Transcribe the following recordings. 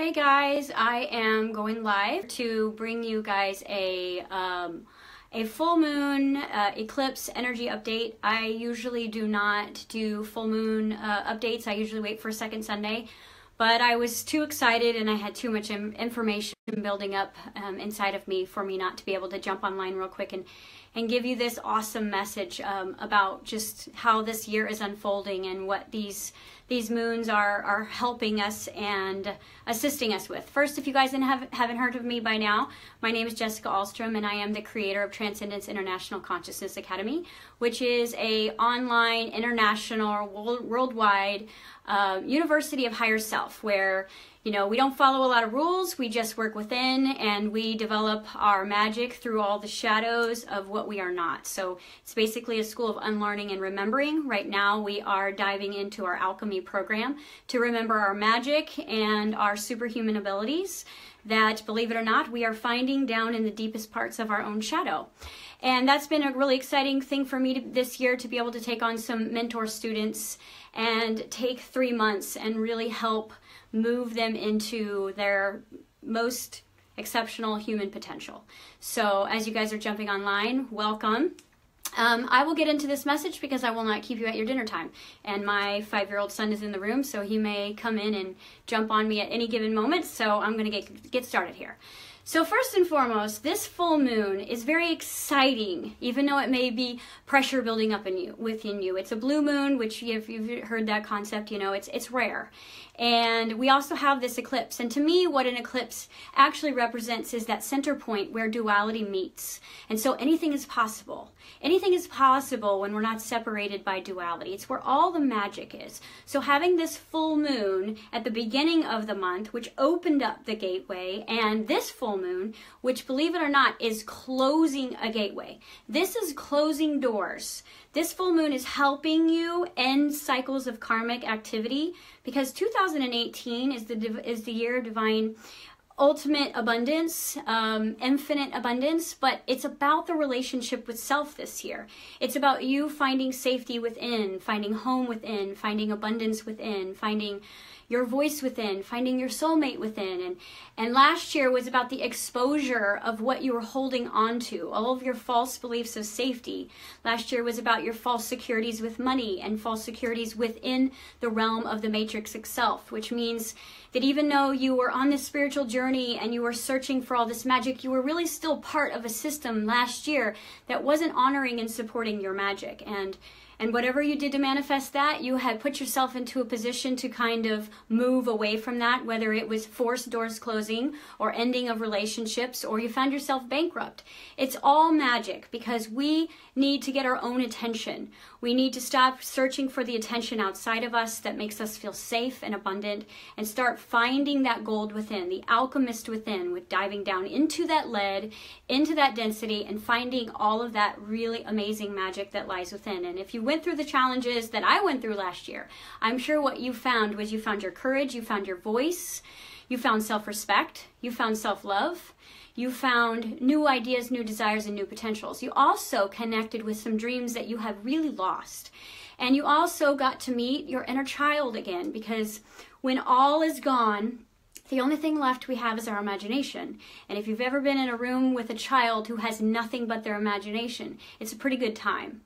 Hey guys, I am going live to bring you guys a full moon eclipse energy update. I usually do not do full moon updates. I usually wait for second Sunday, but I was too excited and I had too much information building up inside of me for me not to be able to jump online real quick and give you this awesome message about just how this year is unfolding and what these moons are helping us and assisting us with. First, if you guys haven't heard of me by now, my name is Jessica Alstrom and I am the creator of Transcendence International Consciousness Academy, which is a online, international, worldwide university of higher self where, you know, we don't follow a lot of rules, we just work within and we develop our magic through all the shadows of what we are not. So it's basically a school of unlearning and remembering. Right now we are diving into our alchemy program to remember our magic and our superhuman abilities that, believe it or not, we are finding down in the deepest parts of our own shadow. And that's been a really exciting thing for me this year, to be able to take on some mentor students and take 3 months and really help move them into their most exceptional human potential. So as you guys are jumping online, welcome. I will get into this message because I will not keep you at your dinner time. And my 5-year-old son is in the room, so he may come in and jump on me at any given moment. So I'm going to get started here. So first and foremost, this full moon is very exciting, even though it may be pressure building up within you. It's a blue moon, which if you've heard that concept, you know, it's rare. And we also have this eclipse. And to me, what an eclipse actually represents is that center point where duality meets. And so anything is possible. Anything is possible when we're not separated by duality. It's where all the magic is. So having this full moon at the beginning of the month, which opened up the gateway, and this full moon, which, believe it or not, is closing a gateway. This is closing doors. This full moon is helping you end cycles of karmic activity, because 2018 is the year of divine ultimate abundance, infinite abundance, but it's about the relationship with self this year. It's about you finding safety within, finding home within, finding abundance within, finding your voice within, finding your soulmate within. And last year was about the exposure of what you were holding on to, all of your false beliefs of safety. Last year was about your false securities with money and false securities within the realm of the matrix itself, which means that even though you were on this spiritual journey and you were searching for all this magic, you were really still part of a system last year that wasn't honoring and supporting your magic. And whatever you did to manifest that, you had put yourself into a position to kind of move away from that, whether it was forced doors closing or ending of relationships, or you found yourself bankrupt. It's all magic, because we need to get our own attention. We need to stop searching for the attention outside of us that makes us feel safe and abundant, and start finding that gold within, the alchemist within, with diving down into that lead, into that density, and finding all of that really amazing magic that lies within. And if you went through the challenges that I went through last year, I'm sure what you found was you found your courage, you found your voice, you found self-respect, you found self-love, you found new ideas, new desires, and new potentials. You also connected with some dreams that you have really lost. And you also got to meet your inner child again, because when all is gone, the only thing left we have is our imagination. And if you've ever been in a room with a child who has nothing but their imagination, it's a pretty good time.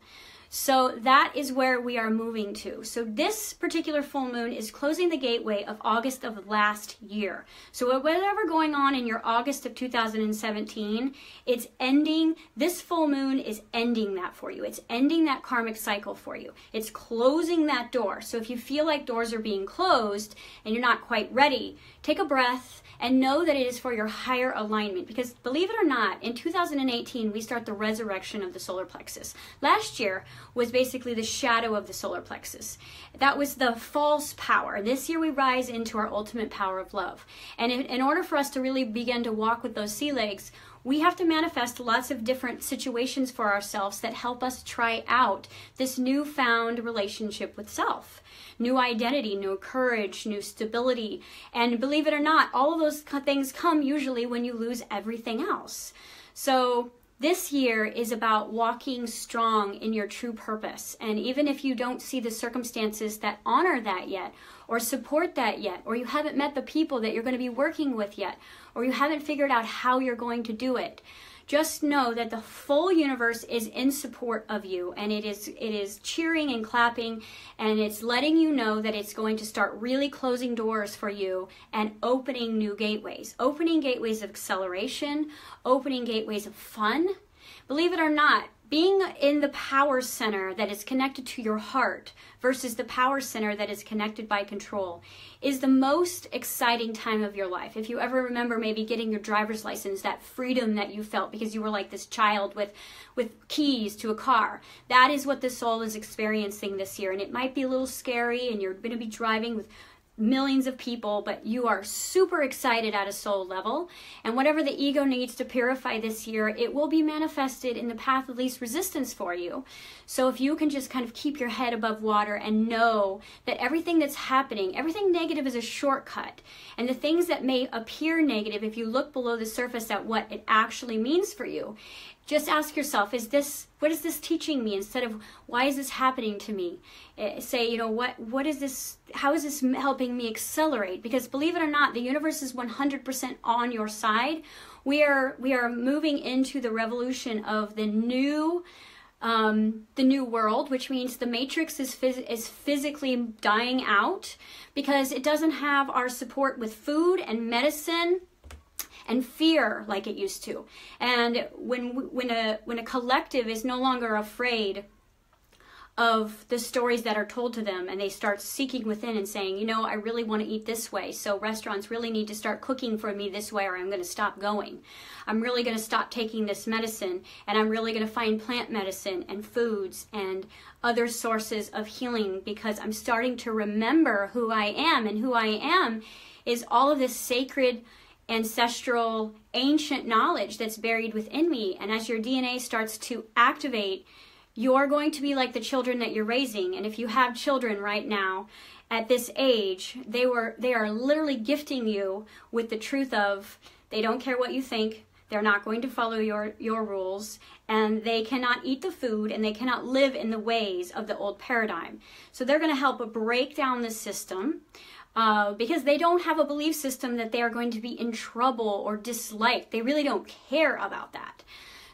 So that is where we are moving to. So this particular full moon is closing the gateway of August of last year. So whatever going on in your August of 2017, it's ending. This full moon is ending that for you. It's ending that karmic cycle for you. It's closing that door. So if you feel like doors are being closed and you're not quite ready, take a breath and know that it is for your higher alignment. Because believe it or not, in 2018, we start the resurrection of the solar plexus. Last year was basically the shadow of the solar plexus. That was the false power. This year we rise into our ultimate power of love. And in order for us to really begin to walk with those sea legs, we have to manifest lots of different situations for ourselves that help us try out this newfound relationship with self. New identity, new courage, new stability. And believe it or not, all of those things come usually when you lose everything else. So This year is about walking strong in your true purpose. And even if you don't see the circumstances that honor that yet, or support that yet, or you haven't met the people that you're going to be working with yet, or you haven't figured out how you're going to do it, just know that the full universe is in support of you, and it is cheering and clapping, and it's letting you know that it's going to start really closing doors for you and opening new gateways of acceleration, opening gateways of fun. Believe it or not, being in the power center that is connected to your heart versus the power center that is connected by control is the most exciting time of your life. If you ever remember maybe getting your driver's license, that freedom that you felt because you were like this child with keys to a car, that is what the soul is experiencing this year. And it might be a little scary, and you're going to be driving with millions of people, but you are super excited at a soul level, and whatever the ego needs to purify this year, it will be manifested in the path of least resistance for you. So if you can just kind of keep your head above water and know that everything that's happening, everything negative is a shortcut, and the things that may appear negative, if you look below the surface at what it actually means for you, just ask yourself, what is this teaching me, instead of why is this happening to me? Say, you know, what is this, how is this helping me accelerate? Because believe it or not, the universe is 100% on your side. We are moving into the revolution of the new world, which means the matrix is physically dying out because it doesn't have our support with food and medicine and fear like it used to. And when a collective is no longer afraid of the stories that are told to them, and they start seeking within and saying, you know, I really want to eat this way, so restaurants really need to start cooking for me this way, or I'm going to stop going. I'm really going to stop taking this medicine, and I'm really going to find plant medicine and foods and other sources of healing, because I'm starting to remember who I am, and who I am is all of this sacred ancestral ancient knowledge that's buried within me. And as your DNA starts to activate, you're going to be like the children that you're raising. And if you have children right now at this age, they are literally gifting you with the truth of, they don't care what you think, they're not going to follow your rules, and they cannot eat the food, and they cannot live in the ways of the old paradigm. So they're going to help break down the system, because they don't have a belief system that they are going to be in trouble or disliked. They really don't care about that.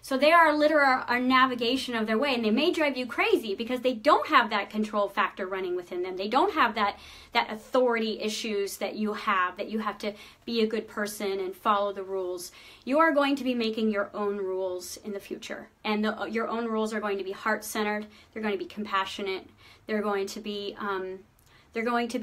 So they are literally a navigation of their way, and they may drive you crazy because they don't have that control factor running within them. They don't have that authority issues that you have to be a good person and follow the rules. You are going to be making your own rules in the future, and your own rules are going to be heart-centered. They're going to be compassionate. They're going to be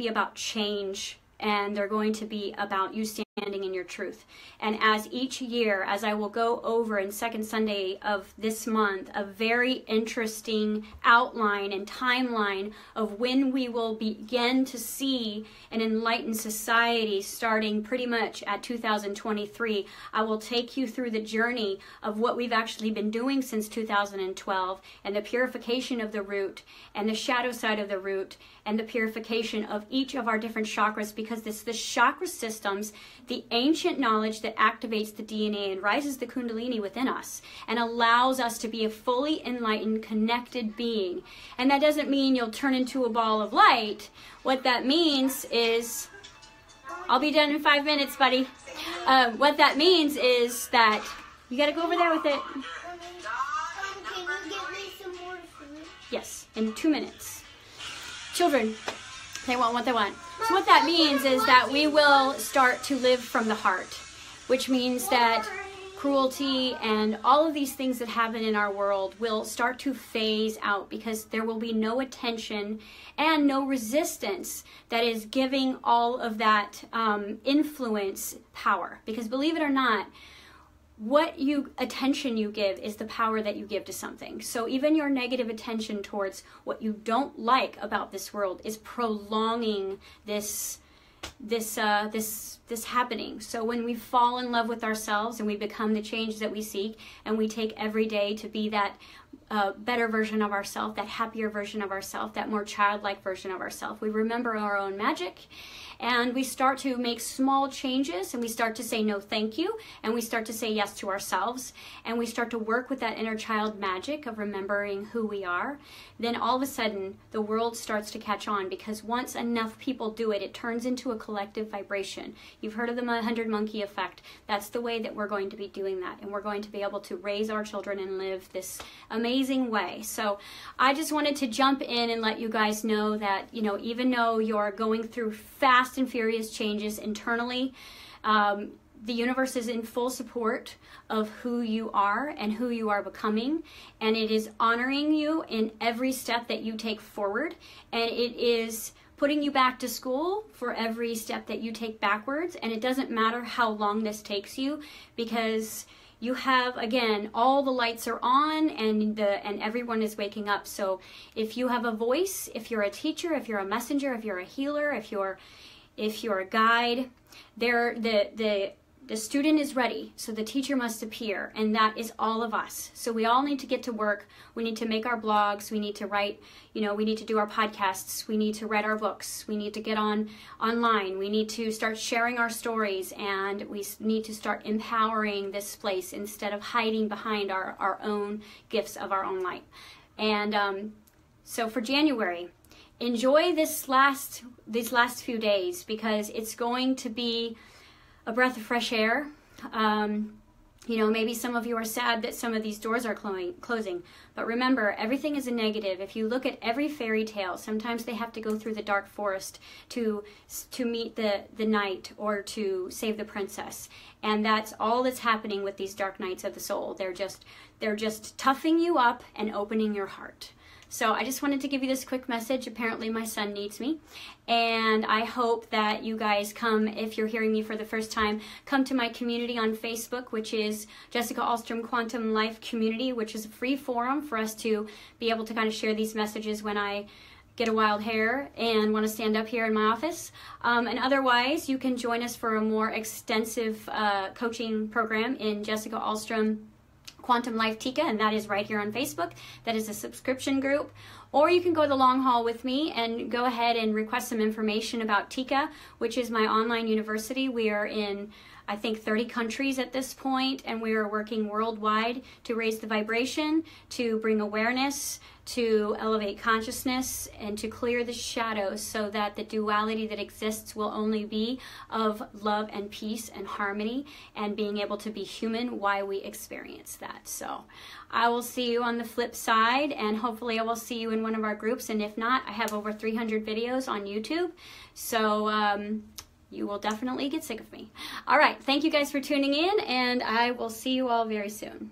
about change, and they're going to be about you standing in your truth. And as each year, as I will go over in second Sunday of this month, a very interesting outline and timeline of when we will begin to see an enlightened society starting pretty much at 2023. I will take you through the journey of what we've actually been doing since 2012, and the purification of the root, and the shadow side of the root, and the purification of each of our different chakras, because the chakra systems, the ancient knowledge that activates the DNA and rises the kundalini within us and allows us to be a fully enlightened, connected being. And that doesn't mean you'll turn into a ball of light. What that means is, I'll be done in 5 minutes, buddy. What that means is that you got to go over there with it. Can you get me some more food? Yes, in 2 minutes. Children, they want what they want. So what that means is that we will start to live from the heart, which means that cruelty and all of these things that happen in our world will start to phase out, because there will be no attention and no resistance that is giving all of that influence power. Because believe it or not, what attention you give is the power that you give to something. So even your negative attention towards what you don't like about this world is prolonging this happening. So when we fall in love with ourselves and we become the change that we seek, and we take every day to be that better version of ourselves, that happier version of ourselves, that more childlike version of ourselves, we remember our own magic, and we start to make small changes, and we start to say no thank you, and we start to say yes to ourselves, and we start to work with that inner child magic of remembering who we are, then all of a sudden the world starts to catch on, because once enough people do it, it turns into a collective vibration. You've heard of the 100 monkey effect. That's the way that we're going to be doing that, and we're going to be able to raise our children and live this amazing way. So I just wanted to jump in and let you guys know that, you know, even though you're going through fast and furious changes internally, the universe is in full support of who you are and who you are becoming, and it is honoring you in every step that you take forward, and it is putting you back to school for every step that you take backwards. And it doesn't matter how long this takes you, because you have, again, all the lights are on, and everyone is waking up. So if you have a voice, if you're a teacher, if you're a messenger, if you're a healer, if you're a guide, the student is ready, so the teacher must appear, and that is all of us. So we all need to get to work. We need to make our blogs. We need to write, you know, we need to do our podcasts. We need to write our books. We need to get online. We need to start sharing our stories, and we need to start empowering this place instead of hiding behind our own gifts of our own light. And so for January, enjoy these last few days, because it's going to be a breath of fresh air. You know, maybe some of you are sad that some of these doors are closing, but remember, everything is a negative. If you look at every fairy tale, sometimes they have to go through the dark forest to meet the knight or to save the princess, and that's all that's happening with these dark nights of the soul. They're just toughing you up and opening your heart. So I just wanted to give you this quick message. Apparently my son needs me, and I hope that you guys come, if you're hearing me for the first time, come to my community on Facebook, which is Jessica Alstrom Quantum Life Community, which is a free forum for us to be able to kind of share these messages when I get a wild hair and want to stand up here in my office. And otherwise, you can join us for a more extensive coaching program in Jessica Alstrom Quantum Life Tika, and that is right here on Facebook. That is a subscription group. Or you can go the long haul with me and go ahead and request some information about Tika, which is my online university. We are in, I think, 30 countries at this point, and we are working worldwide to raise the vibration, to bring awareness, to elevate consciousness, and to clear the shadows so that the duality that exists will only be of love and peace and harmony, and being able to be human while we experience that. So I will see you on the flip side, and hopefully I will see you in one of our groups, and if not, I have over 300 videos on YouTube, so you will definitely get sick of me. All right, thank you guys for tuning in, and I will see you all very soon.